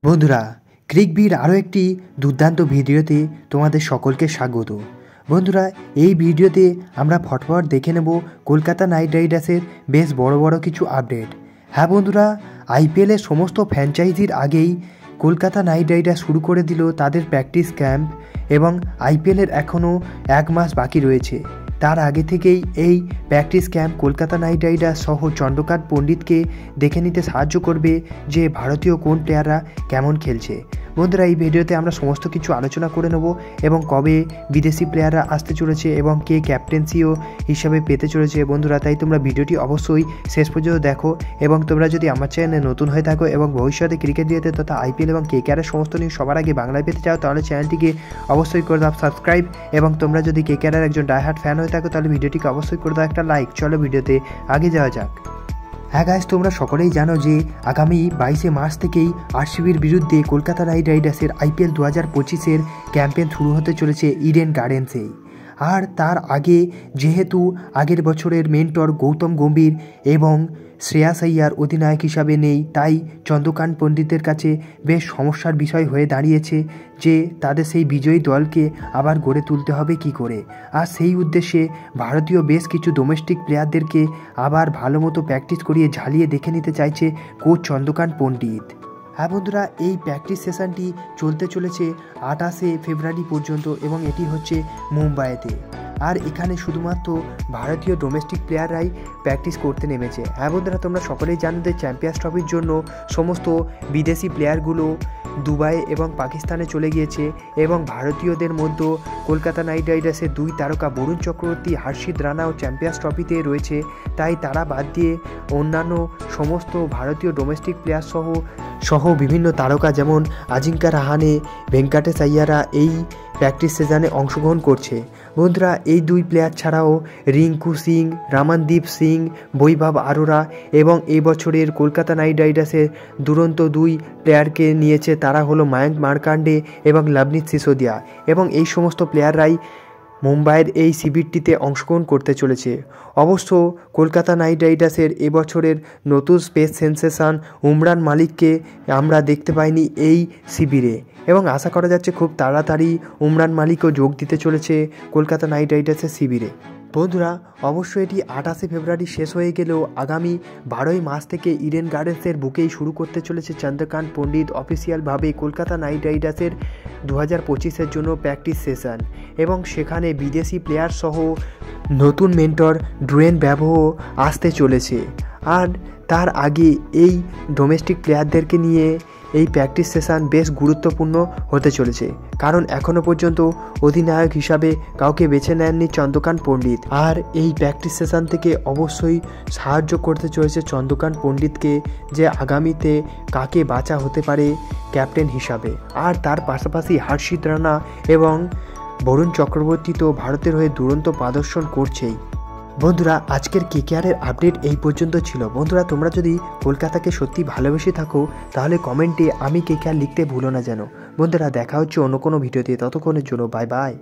বন্ধুরা, ক্রিকবির আরও একটি দুর্দান্ত ভিডিওতে তোমাদের সকলকে স্বাগত। বন্ধুরা, এই ভিডিওতে আমরা ফটফট দেখে নেব কলকাতা নাইট রাইডার্সের বেশ বড় বড় কিছু আপডেট। হ্যাঁ বন্ধুরা, আইপিএলের সমস্ত ফ্র্যাঞ্চাইজির আগেই কলকাতা নাইট রাইডার্স শুরু করে দিল তাদের প্র্যাকটিস ক্যাম্প এবং আইপিএলের এখনও 1 মাস বাকি রয়েছে। তার আগে থেকেই এই practice camp Kolkata night Riders সহ চন্দ্রকান্ত পণ্ডিতকে দেখে নিতে সাহায্য করবে যে ভারতীয় কোন প্লেয়াররা কেমন খেলছে। বন্ধুরা, এই ভিডিওতে আমরা সমস্ত কিছু আলোচনা করে নেব এবং কবে বিদেশি প্লেয়াররা আসতে চলেছে এবং কে ক্যাপ্টেন্সিও হিসাবে পেতে চলেছে। বন্ধুরা, তাই তোমরা ভিডিওটি অবশ্যই শেষ পর্যন্ত দেখো এবং তোমরা যদি আমার চ্যানেলে নতুন হয়ে থাকো এবং ভবিষ্যতে ক্রিকেট রিলেটেড তথা আইপিএল এবং কেকেআরের সমস্ত নিউজ সবার আগে বাংলায় পেতে চাও তাহলে চ্যানেলটিকে অবশ্যই করে দাও সাবস্ক্রাইব, এবং তোমরা যদি কেকেআরের একজন ডাইহার্ট ফ্যান হয়ে থাকো তাহলে ভিডিওটিকে অবশ্যই করে দাও একটা লাইক। চলো ভিডিওতে আগে যাওয়া যাক। হ্যাঁ গাইস, তোমরা সকলেই জানো যে আগামী 22শে মার্চ থেকেই আরসিবির বিরুদ্ধে কলকাতা নাইট রাইডার্সের আইপিএল 2025-এর ক্যাম্পেইন শুরু হতে চলেছে ইডেন গার্ডেন্সেই। আর তার আগে যেহেতু আগের বছরের মেন্টর গৌতম গম্ভীর এবং শ্রেয়াস আইয়ার অধিনায়ক হিসাবে নেই, তাই চন্দ্রকান্ত পণ্ডিতের কাছে বেশ সমস্যার বিষয় হয়ে দাঁড়িয়েছে যে তাদের সেই বিজয়ী দলকে আবার গড়ে তুলতে হবে কি করে। আর সেই উদ্দেশ্যে ভারতীয় বেশ কিছু ডোমেস্টিক প্লেয়ারদেরকে আবার ভালো মতো প্র্যাকটিস করিয়ে ঝালিয়ে দেখে নিতে চাইছে কোচ চন্দ্রকান্ত পণ্ডিত। হ্যাঁ বন্ধুরা, এই প্র্যাকটিস সেশনটি চলতে চলেছে 28শে ফেব্রুয়ারি পর্যন্ত এবং এটি হচ্ছে মুম্বাইতে। আর এখানে শুধুমাত্র ভারতীয় ডোমেস্টিক প্লেয়াররাই প্র্যাকটিস করতে নেমেছে। হ্যাঁ বন্ধুরা, তোমরা সকলেই জানো যে চ্যাম্পিয়ন্স ট্রফির জন্য সমস্ত বিদেশি প্লেয়ারগুলো দুবাই এবং পাকিস্তানে চলে গিয়েছে এবং ভারতীয়দের মধ্যে কলকাতা নাইট রাইডার্সের 2 তারকা বরুণ চক্রবর্তী, হর্ষিত রানাও চ্যাম্পিয়ন্স ট্রফিতে রয়েছে। তাই তারা বাদ দিয়ে অন্যান্য সমস্ত ভারতীয় ডোমেস্টিক প্লেয়ার সহ বিভিন্ন তারকা যেমন আজিঙ্কা রাহানে, ভেঙ্কাটেশ আইয়ারা এই প্র্যাকটিস সেশনে অংশগ্রহণ করছে। বন্ধুরা, এই 2 প্লেয়ার ছাড়াও রিঙ্কু সিং, রামনদীপ সিং, বৈভব আরোরা এবং এই বছরের কলকাতা নাইট রাইডার্সের দুরন্ত 2 প্লেয়ারকে নিয়েছে। তারা হলো মায়াঙ্ক মার্কান্ডে এবং লবনীত সিসোদিয়া, এবং এই সমস্ত প্লেয়াররাই মুম্বাইয়ের এই শিবিরটিতে অংশগ্রহণ করতে চলেছে। অবশ্য কলকাতা নাইট রাইডার্সের এবছরের নতুন স্পেস সেন্সেশন উমরান মালিককে আমরা দেখতে পাইনি এই শিবিরে, এবং আশা করা যাচ্ছে খুব তাড়াতাড়ি উমরান মালিকও যোগ দিতে চলেছে কলকাতা নাইট রাইডার্সের শিবিরে। বন্ধুরা, অবশ্যই এটি 28শে ফেব্রুয়ারি শেষ হয়ে গেলেও আগামী 12ই মার্চ থেকে ইডেন গার্ডেন্সের বুকেই শুরু করতে চলেছে চন্দ্রকান্ত পণ্ডিত অফিসিয়ালভাবে কলকাতা নাইট রাইডার্সের 2025-এর জন্য প্র্যাকটিস সেশন, এবং সেখানে বিদেশি প্লেয়ার সহ নতুন মেন্টর ড্রোয়েন ব্র্যাভো আসতে চলেছে। আর তার আগে এই ডোমেস্টিক প্লেয়ারদেরকে নিয়ে এই প্র্যাকটিস সেশন বেশ গুরুত্বপূর্ণ হতে চলেছে, কারণ এখনও পর্যন্ত অধিনায়ক হিসাবে কাউকে বেছে নেননি চন্দ্রকান্ত পণ্ডিত। আর এই প্র্যাকটিস সেশন থেকে অবশ্যই সাহায্য করতে চলেছে চন্দ্রকান্ত পণ্ডিতকে যে আগামীতে কাকে বাছা হতে পারে ক্যাপ্টেন হিসাবে। আর তার পাশাপাশি হর্ষিত রানা এবং বরুণ চক্রবর্তী তো ভারতের হয়ে দুরন্ত প্রদর্শন করছেই। বন্ধুরা, আজকের কেকেআরের আপডেট এই পর্যন্ত ছিল। বন্ধুরা, তোমরা যদি কলকাতাকে সত্যি ভালোবেসে থাকো তাহলে কমেন্টে আমি কেকেআর লিখতে ভুলো না যেন। বন্ধুরা, দেখা হচ্ছে অন্য কোনো ভিডিওতে, ততক্ষণের জন্য বাই বাই।